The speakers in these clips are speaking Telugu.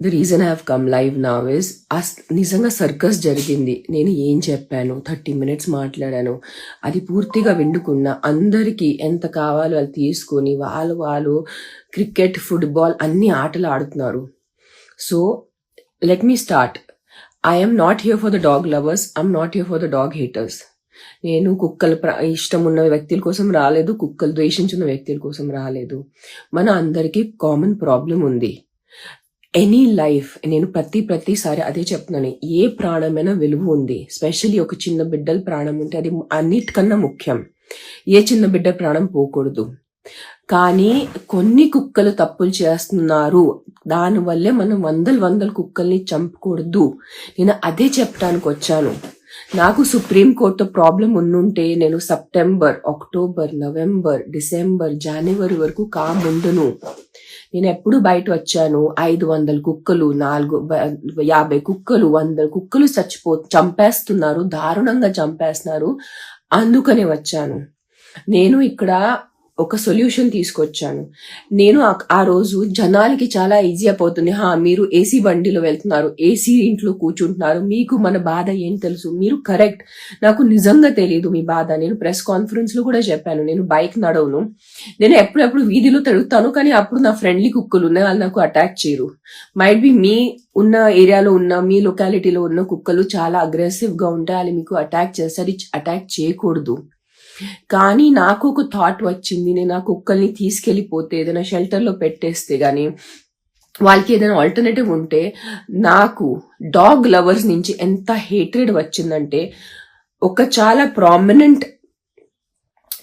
The reason I have come live now is నిజంగా సర్కస్ జరిగింది. నేను ఏం చెప్పాను, 30 minutes మాట్లాడాను, అది పూర్తిగా విండుకున్న అందరికీ ఎంత కావాలో అది తీసుకొని వాళ్ళు క్రికెట్, ఫుట్బాల్ అన్ని ఆటలు ఆడుతున్నారు. So let me start. I'm not here for the dog lovers, I'm not here for the dog haters. నేను కుక్కలు ఇష్టం ఉన్న వ్యక్తుల కోసం రాలేదు, కుక్కలు ద్వేషించిన వ్యక్తుల కోసం రాలేదు. మన అందరికీ కామన్ ప్రాబ్లం ఉంది. ఎనీ లైఫ్, నేను ప్రతిసారి అదే చెప్తున్నాను, ఏ ప్రాణమైనా విలువ ఉంది. స్పెషల్లీ ఒక చిన్న బిడ్డల ప్రాణం ఉంటే అది అన్నిటికన్నా ముఖ్యం. ఏ చిన్న బిడ్డ ప్రాణం పోకూడదు. కానీ కొన్ని కుక్కలు తప్పులు చేస్తున్నారు, దానివల్లే మనం వందల కుక్కల్ని చంపకూడదు. నేను అదే చెప్పడానికి వచ్చాను. నాకు సుప్రీంకోర్టు ప్రాబ్లం ఉన్నుంటే నేను సెప్టెంబర్, అక్టోబర్, నవంబర్, డిసెంబర్, జనవరి వరకు కాముండును. నేను ఎప్పుడు బయట వచ్చాను, 500 కుక్కలు, 50 కుక్కలు, 100 కుక్కలు చంపేస్తున్నారు, దారుణంగా చంపేస్తున్నారు. అందుకనే వచ్చాను. నేను ఇక్కడ ఒక సొల్యూషన్ తీసుకొచ్చాను. నేను ఆ రోజు జనాలకి చాలా ఈజీ అయిపోతుంది. మీరు ఏసీ బండిలో వెళ్తున్నారు, ఏసీ ఇంట్లో కూర్చుంటున్నారు, మీకు మన బాధ ఏం తెలుసు? మీరు కరెక్ట్, నాకు నిజంగా తెలియదు మీ బాధ. నేను ప్రెస్ కాన్ఫరెన్స్ లో కూడా చెప్పాను, నేను బైక్ నడవను, నేను ఎప్పుడెప్పుడు వీధిలో తిరుగుతాను, కానీ అప్పుడు నా ఫ్రెండ్లీ కుక్కలు ఉన్నాయి, వాళ్ళు నాకు అటాక్ చేయరు. మైట్ బి మీ ఉన్న ఏరియాలో ఉన్న, మీ లొకాలిటీలో ఉన్న కుక్కలు చాలా అగ్రెసివ్ గా ఉంటాయి, వాళ్ళు మీకు అటాక్ చేస్తారు. అటాక్ చేయకూడదు. కానీ నాకు ఒక థాట్ వచ్చింది, నేను ఆ కుక్కల్ని తీసుకెళ్లిపోతే ఏదైనా షెల్టర్లో పెట్టేస్తే గానీ వాళ్ళకి ఏదైనా ఆల్టర్నేటివ్ ఉంటే. నాకు డాగ్ లవర్స్ నుంచి ఎంత హేట్రెడ్ వచ్చిందంటే, ఒక చాలా ప్రామినెంట్,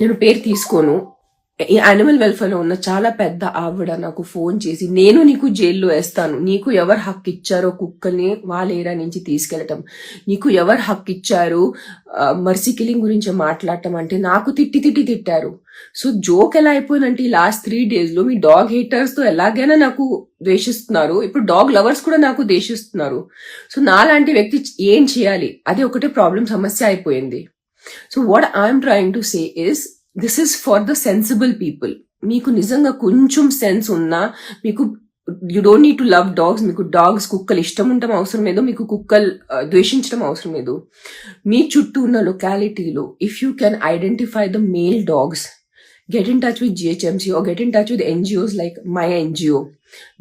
నేను పేరు తీసుకోను, ఈ యానిమల్ వెల్ఫేర్ లో ఉన్న చాలా పెద్ద ఆవిడ నాకు ఫోన్ చేసి, నేను నీకు జైల్లో వేస్తాను, నీకు ఎవరు హక్కు ఇచ్చారో కుక్కల్ని వాళ్ళ ఏరియా నుంచి తీసుకెళ్లటం, నీకు ఎవరు హక్కు ఇచ్చారు మర్సీ కిల్లింగ్ గురించి మాట్లాడటం అంటే నాకు తిట్టారు. సో జోక్ ఎలా అయిపోయిందంటే, ఈ లాస్ట్ 3 days లో మీ డాగ్ హేటర్స్ తో ఎలాగైనా నాకు ద్వేషిస్తున్నారు, ఇప్పుడు డాగ్ లవర్స్ కూడా నాకు ద్వేషిస్తున్నారు. సో నాలాంటి వ్యక్తి ఏం చేయాలి? అది ఒకటే ప్రాబ్లం, సమస్య అయిపోయింది. So what I'm trying to say is, this is for the sensible people. మీకు నిజంగా కొంచెం సెన్స్ ఉన్నా, మీకు you don't need to love dogs, మీకు డాగ్స్, కుక్కలు ఇష్టం ఉండటం అవసరం లేదు, మీకు కుక్కలు ద్వేషించడం అవసరం లేదు. మీ చుట్టూ ఉన్న లొకాలిటీలో if you can identify the male dogs, get in touch with GHMC or get in touch with NGOs like my NGO.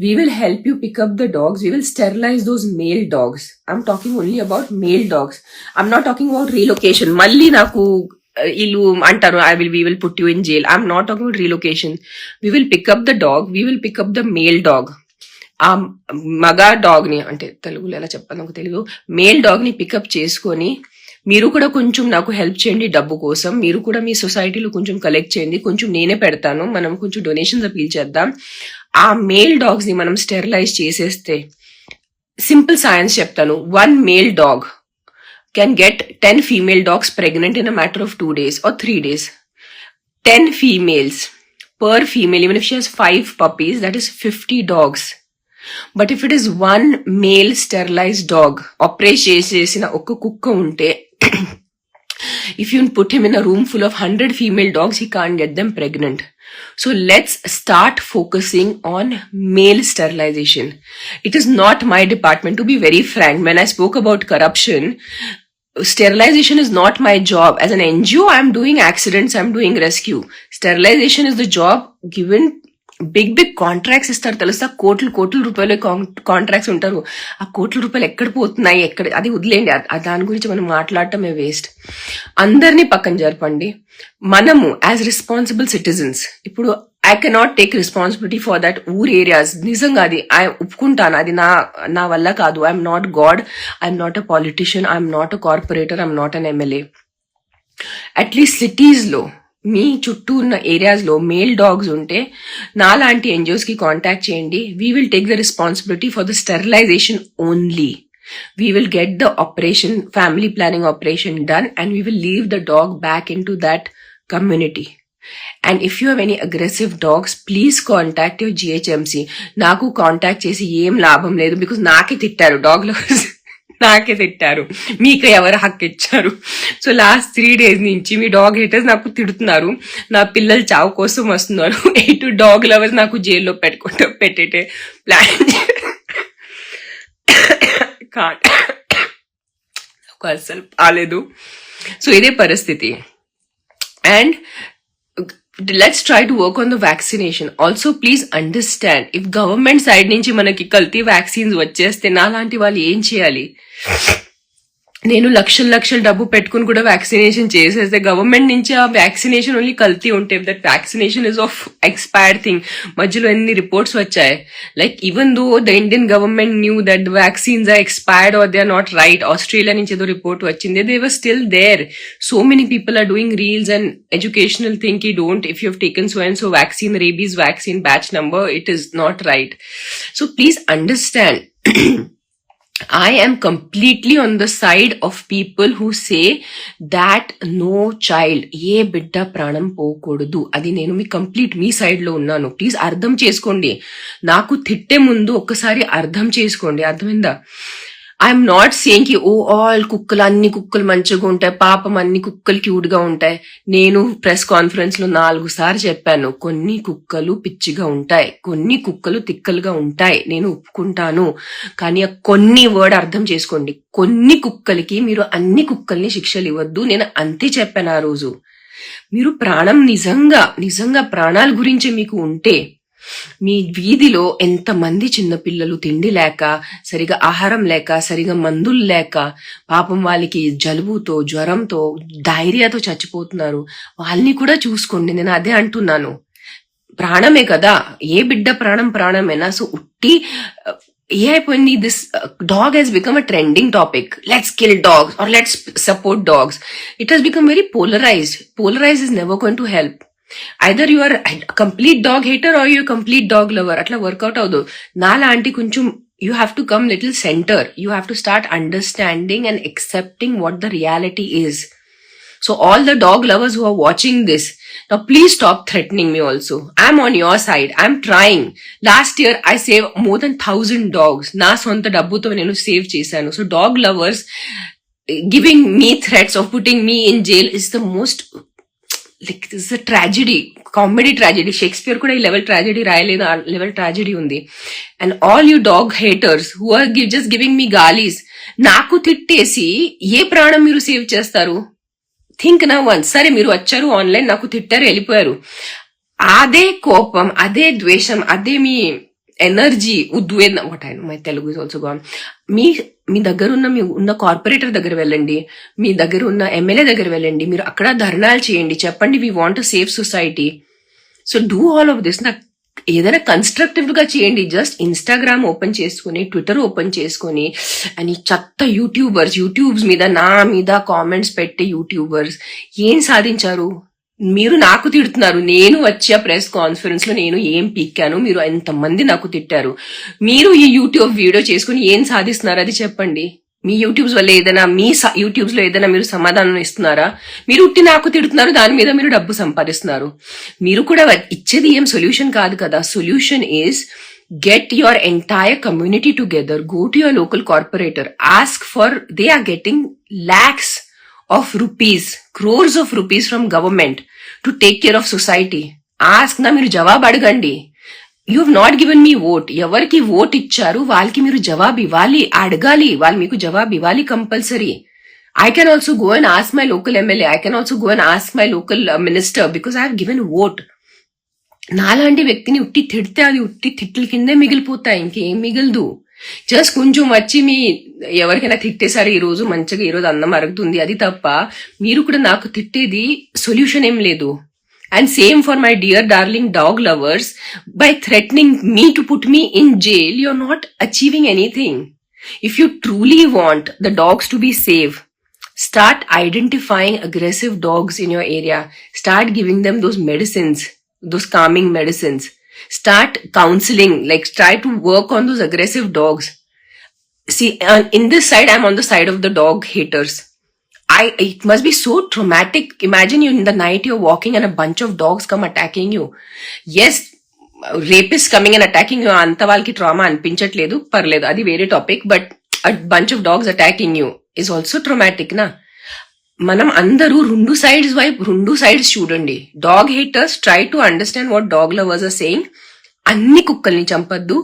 We will help you pick up the dogs. We will sterilize those male dogs. I'm talking only about male dogs. I'm not talking about relocation. Malli naku ilu antaru, we will put you in jail. I'm not talking about relocation. We will pick up the dog. We will pick up the male dog. ఆ మగ డాగ్ ని, అంటే తెలుగులో ఎలా చెప్పాలి నాకు తెలియదు, మేల్ డాగ్ ని పికప్ చేసుకొని మీరు కూడా కొంచెం నాకు హెల్ప్ చేయండి డబ్బు కోసం. మీరు కూడా మీ సొసైటీలో కొంచెం కలెక్ట్ చేయండి, కొంచెం నేనే పెడతాను, మనం కొంచెం డొనేషన్స్ అపీల్ చేద్దాం. ఆ మేల్ డాగ్స్ ని మనం స్టెరిలైజ్ చేసేస్తే, సింపుల్ సైన్స్ చెప్తాను, 1 male dog can get 10 female dogs pregnant in a matter of 2 days or 3 days. 10 females per female, even if she has 5 puppies, that is 50 dogs. But if it is 1 male sterilized dog, operate చేసేసిన ఒక కుక్క ఉంటే, if you put him in a room full of 100 female dogs, he can't get them pregnant. So let's start focusing on male sterilization. It is not my department, to be very frank. When I spoke about corruption, sterilization is not my job. As an NGO, I'm doing accidents, I'm doing rescue. Sterilization is the job given. Big contracts ఇస్తారు తెలుసా, కోట్ల రూపాయలు కాంట్రాక్ట్స్ ఉంటారు. ఆ కోట్ల రూపాయలు ఎక్కడ పోతున్నాయి, అది వదిలేండి, దాని గురించి మనం మాట్లాడటమే వేస్ట్. అందరినీ పక్కన జరపండి. మనము యాజ్ రెస్పాన్సిబుల్ సిటిజన్స్, ఇప్పుడు I cannot take responsibility for that ఊర్ ఏరియాస్. నిజంగా అది ఒప్పుకుంటాను, అది నా వల్ల కాదు. I'm not God, I'm not a politician, I'm not a corporator, I'm not an MLA. At least cities లో, మీ చుట్టూ ఉన్న ఏరియాస్ లో మేల్ డాగ్స్ ఉంటే నాలాంటి ఎన్జిఓస్ కి కాంటాక్ట్ చేయండి. We will take the responsibility for the sterilization only. We will get the operation, family planning operation done, and we will leave the dog back in to that community. And if you have any aggressive dogs, please contact your GHMC. నాకు కాంటాక్ట్ చేసి ఏం లాభం లేదు, బికాస్ నాకే తిట్టారు డాగ్ లవర్స్, నాకే తిట్టారు, మీకు ఎవరు హక్కు ఇచ్చారు. సో లాస్ట్ 3 days నుంచి మీ డాగ్ హేటర్స్ నాకు తిడుతున్నారు, నా పిల్లలు చావు కోసం వస్తున్నారు. 8 డాగ్ లవర్స్ నాకు జైల్లో పెట్టే ప్లాన్. అసలు రాలేదు. సో ఇదే పరిస్థితి. And let's try to work on the vaccination. Also, please understand, if government side నుంచి మనకి కల్తీ వ్యాక్సిన్స్ వచ్చేస్తే నాలాంటి వాళ్ళు ఏం చేయాలి? నేను లక్షల డబ్బు పెట్టుకుని కూడా వ్యాక్సినేషన్ చేసేస్తే గవర్నమెంట్ నుంచి ఆ వ్యాక్సినేషన్ ఓన్లీ కల్తీ ఉంటే, that vaccination is of expired thing. మధ్యలో ఎన్ని రిపోర్ట్స్ వచ్చాయి, like even though the Indian government knew that the vaccines are expired or they are not right. Australia నుంచి ఏదో రిపోర్ట్ వచ్చింది, they were still there. So many people are doing reels and educational thing కి don't, if you have taken so and so vaccine, rabies vaccine batch number, it is not right. So please understand, I am completely on the side of people who say that no child, ఏ బిడ్డ ప్రాణం పోకూడదు. అది నేను మీ సైడ్ లో ఉన్నాను. ప్లీజ్ అర్థం చేసుకోండి. నాకు తిట్టే ముందు ఒక్కసారి అర్థం చేసుకోండి. అర్థమైందా? ఐఎమ్ నాట్ సేయింగ్ కి ఆల్ కుక్కలు, అన్ని కుక్కలు మంచిగా ఉంటాయి, పాపం అన్ని కుక్కలు క్యూట్ గా ఉంటాయి. నేను ప్రెస్ కాన్ఫరెన్స్ లో 4 సార్లు చెప్పాను, కొన్ని కుక్కలు పిచ్చిగా ఉంటాయి, కొన్ని కుక్కలు తిక్కలుగా ఉంటాయి, నేను ఒప్పుకుంటాను. కానీ కొన్ని వర్డ్ అర్థం చేసుకోండి. కొన్ని కుక్కలకి మీరు అన్ని కుక్కల్ని శిక్షలు ఇవ్వద్దు. నేను అంతే చెప్పాను ఆ రోజు. మీరు ప్రాణం నిజంగా ప్రాణాల గురించి మీకు ఉంటే, మీ వీధిలో ఎంతమంది చిన్నపిల్లలు తిండి లేక, సరిగా ఆహారం లేక, సరిగా మందులు లేక, పాపం వాళ్ళకి జలుబుతో, జ్వరంతో, డైరియాతో చచ్చిపోతున్నారు. వాళ్ళని కూడా చూసుకోండి. నేను అదే అంటున్నాను. ప్రాణమే కదా, ఏ బిడ్డ ప్రాణమేనా. సో ఉట్టి ఏ అయిపోయింది, this dog has become a trending topic. Let's kill dogs or let's support dogs. It has become very polarized is never going to help. Either you are complete dog hater or you complete dog lover. అట్లా వర్కౌట్ అవ్వదు. నాలాంటి కొంచెం you have to come little center. You have to start understanding and accepting what the reality is. So all the dog lovers who are watching this, now please stop threatening me also. I'm on your side. I'm trying. Last year I saved more than 1,000 dogs. Na sonta dabbuto nenu save chesanu. So dog lovers giving me threats of putting me in jail is the most, like, this is a tragedy, comedy tragedy. Shakespeare kuda ee level tragedy rayaledu, aa level tragedy undi. And all you dog haters who are just giving me galis, naaku tittesi ఏ ప్రాణం మీరు సేవ్ చేస్తారు? థింక్ నా వన్స్. సరే మీరు వచ్చారు ఆన్లైన్, నాకు తిట్టారు, వెళ్ళిపోయారు. అదే కోపం, అదే ద్వేషం, అదే మీ ఎనర్జీ, ఉద్వేదన, what I know my Telugu is also gone. మీ దగ్గర ఉన్న కార్పొరేటర్ దగ్గర వెళ్ళండి, మీ దగ్గర ఉన్న ఎమ్మెల్యే దగ్గర వెళ్ళండి, మీరు అక్కడ ధర్నాలు చేయండి, చెప్పండి we want to save society. So do all of this. నాకు ఏదైనా కన్స్ట్రక్టివ్ గా చేయండి. జస్ట్ ఇన్స్టాగ్రామ్ ఓపెన్ చేసుకుని, ట్విట్టర్ ఓపెన్ చేసుకుని, అని చెత్త యూట్యూబ్స్ మీద నా మీద కామెంట్స్ పెట్టే యూట్యూబర్స్ ఏం సాధించారు? మీరు నాకు తిడుతున్నారు. నేను వచ్చే ప్రెస్ కాన్ఫరెన్స్ లో నేను ఏం పీక్కాను, మీరు ఎంతమంది నాకు తిట్టారు. మీరు ఈ యూట్యూబ్ వీడియో చేసుకుని ఏం సాధిస్తున్నారు అది చెప్పండి. మీ యూట్యూబ్స్ వల్ల ఏదైనా, మీ యూట్యూబ్స్ లో ఏదైనా మీరు సమాధానం ఇస్తున్నారా? మీరు ఉట్టి నాకు తిడుతున్నారు, దాని మీద మీరు డబ్బు సంపాదిస్తున్నారు. మీరు కూడా ఇచ్చేది ఏం సొల్యూషన్ కాదు కదా. Solution is get your entire community together, go to your local corporator, ask for, they are getting lakhs of rupees, crores of rupees from government to take care of society. Ask na, మీరు జవాబు అడగండి. You have not given me vote. ఎవరికి ఓట్ ఇచ్చారు వాళ్ళకి మీరు జవాబు ఇవ్వాలి, అడగాలి. వాళ్ళు మీకు జవాబు ఇవ్వాలి compulsory. I can also go and ask my local MLA, I can also go and ask my local minister because I have given vote. నాలాంటి వ్యక్తిని ఉట్టి తిడితే అది ఉట్టి తిట్ల కిందే మిగిలిపోతాయి, ఇంకేం మిగలదు. జస్ట్ కొంచెం వచ్చి మీ ఎవరికైనా తిట్టేశారు, ఈ రోజు మంచిగా, ఈ రోజు అన్నం అరుగుతుంది, అది తప్ప మీరు కూడా నాకు తిట్టేది సొల్యూషన్ ఏం లేదు. And same for my dear darling dog lovers, by threatening me to put me in jail, you're not achieving anything. If you truly want the dogs to be safe, start identifying aggressive dogs in your area. Start giving them those medicines, those calming medicines. Start counseling, like try to work on those aggressive dogs. See, in this side, I'm on the side of the dog haters. It must be so traumatic. Imagine you in the night, you're walking and a bunch of dogs come attacking you. Yes, rapists coming and attacking you, anta valki trauma anpinchatledu, parledu, adi vere topic, but a bunch of dogs attacking you is also traumatic na. మనం అందరూ రెండు సైడ్స్ చూడండి. Dog haters try to understand what dog lovers are saying. అన్ని కుక్కల్ని చంపద్దు.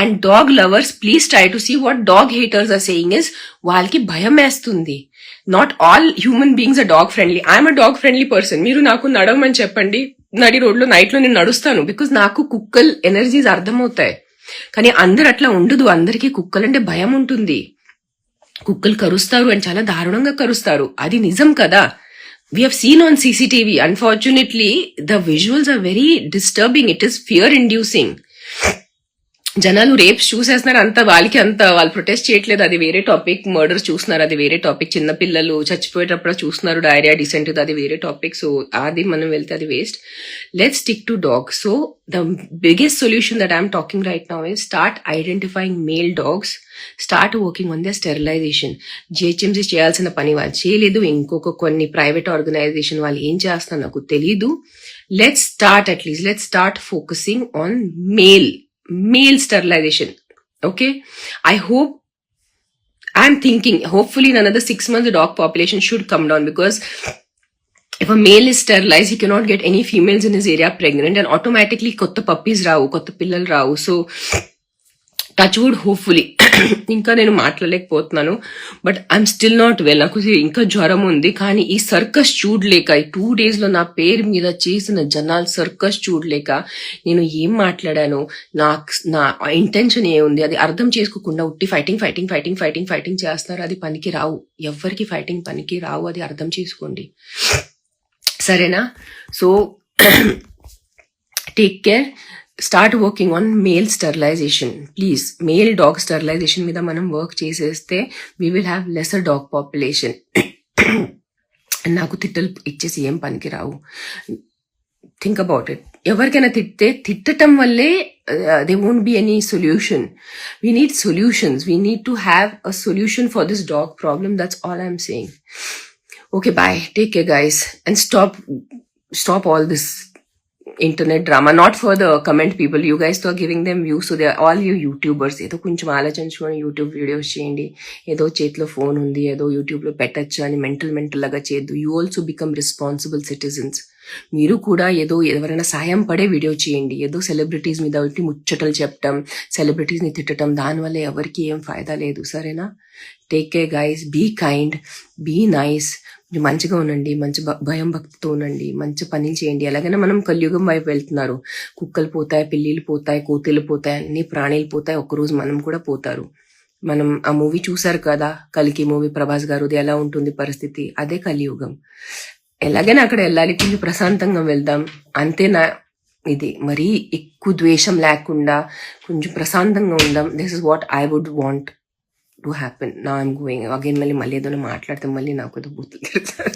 And dog lovers please try to see what dog haters are saying is, వాళ్ళకి భయం వేస్తుంది. Not all human beings are dog friendly. I'm a dog friendly person. మీరు నాకు నడవమని చెప్పండి, నడి రోడ్లో నైట్ లో నేను నడుస్తాను, బికాస్ నాకు కుక్కల్ ఎనర్జీస్ అర్థమవుతాయి. కానీ అందరు అట్లా ఉండదు. అందరికీ కుక్కలంటే భయం ఉంటుంది. కుక్కలు కరుస్తారు అండ్ చాలా దారుణంగా కరుస్తారు, అది నిజం కదా. We have seen on CCTV. Unfortunately, the visuals are very disturbing. It is fear-inducing. జనాలు రేప్స్ చూసేస్తున్నారు, అంత వాళ్ళకి అంత వాళ్ళు ప్రొటెస్ట్ చేయట్లేదు, అది వేరే టాపిక్. మర్డర్స్ చూస్తున్నారు, అది వేరే టాపిక్. చిన్న పిల్లలు చచ్చిపోయేటప్పుడు చూస్తున్నారు, డైరియా డిసెంట్, అది వేరే టాపిక్. సో అది మనం వెళ్తే అది waste. Let's stick to dog. So the biggest solution that I'm talking right now is start identifying male dogs, start working on the sterilization. GHMC చేయాల్సిన పని వాళ్ళు చేయలేదు, ఇంకొక కొన్ని ప్రైవేట్ ఆర్గనైజేషన్ వాళ్ళు ఏం చేస్తున్నారు నాకు తెలీదు. Let's start at least, let's start focusing on male sterilization. Okay, I hope, I'm thinking hopefully in another 6 months the dog population should come down, because if a male is sterilized he cannot get any females in his area pregnant and automatically kotta puppies ravu, kotta pillalu ravu. So touch wood, hopefully. ఇంకా నేను మాట్లాడలేకపోతున్నాను, but I'm still not well. నాకు ఇంకా జ్వరం ఉంది. కానీ ఈ సర్కస్ చూడలేక, ఈ 2 days లో నా పేరు మీద చేసిన జనాలు సర్కస్ చూడలేక నేను ఏం మాట్లాడాను, నా ఇంటెన్షన్ ఏముంది అది అర్థం చేసుకోకుండా ఉట్టి ఫైటింగ్ చేస్తున్నారు. అది పనికి రావు, ఎవ్వరికి ఫైటింగ్ పనికి రావు, అది అర్థం చేసుకోండి, సరేనా? So take care. Start working on male sterilization please. Male dog sterilization మీద మనం వర్క్ చేసేస్తే we will have lesser dog population. నాకు తిట్టలు ఇచ్చేసి ఏం పనికి రావు. Think about it. ఎవరికైనా తిట్టడం వల్లే they won't be any solution. We need solutions. We need to have a solution for this dog problem. That's all I'm saying. Okay, bye. Take care guys and stop all this internet drama. Not for the comment people, you guys are giving them views, so they are all you YouTubers. ఏదో కొంచెం ఆలోచించుకొని యూట్యూబ్ వీడియోస్ చేయండి. ఏదో చేతిలో ఫోన్ ఉంది, ఏదో యూట్యూబ్ లో పెట్టచ్చు అని మెంటల్ లాగా చేయొద్దు. You also become responsible citizens. మీరు కూడా ఏదో ఎవరైనా సాయం పడే వీడియో చేయండి. ఏదో సెలబ్రిటీస్ మీద ముచ్చటలు చెప్పటం, సెలబ్రిటీస్ ని తిట్టడం, దానివల్ల ఎవరికి ఏం ఫాయిదా లేదు, సరేనా? Take care guys. Be kind, be nice. మంచిగా ఉండండి, మంచి భయం భక్తితో ఉండండి, మంచి పనులు చేయండి. ఎలాగైనా మనం కలియుగం వైపు వెళ్తున్నారు. కుక్కలు పోతాయి, పిల్లిలు పోతాయి, కోతులు పోతాయి, అన్ని ప్రాణులు పోతాయి, ఒక్కరోజు మనం కూడా పోతారు. మనం ఆ మూవీ చూసారు కదా, కల్కి మూవీ, ప్రభాస్ గారుది. ఎలా ఉంటుంది పరిస్థితి, అదే కలియుగం. ఎలాగైనా అక్కడ వెళ్ళాలి, కొంచెం ప్రశాంతంగా వెళ్దాం, అంతేనా? ఇది మరీ ఎక్కువ ద్వేషం లేకుండా కొంచెం ప్రశాంతంగా ఉందాం. This is what I would want to happen. Now I'm going again. మళ్ళీ ఏదైనా మాట్లాడితే మళ్ళీ నాకు బూతులు తిడతారు.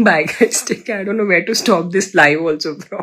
Bye guys, take care. I don't know where to stop this live also, bro.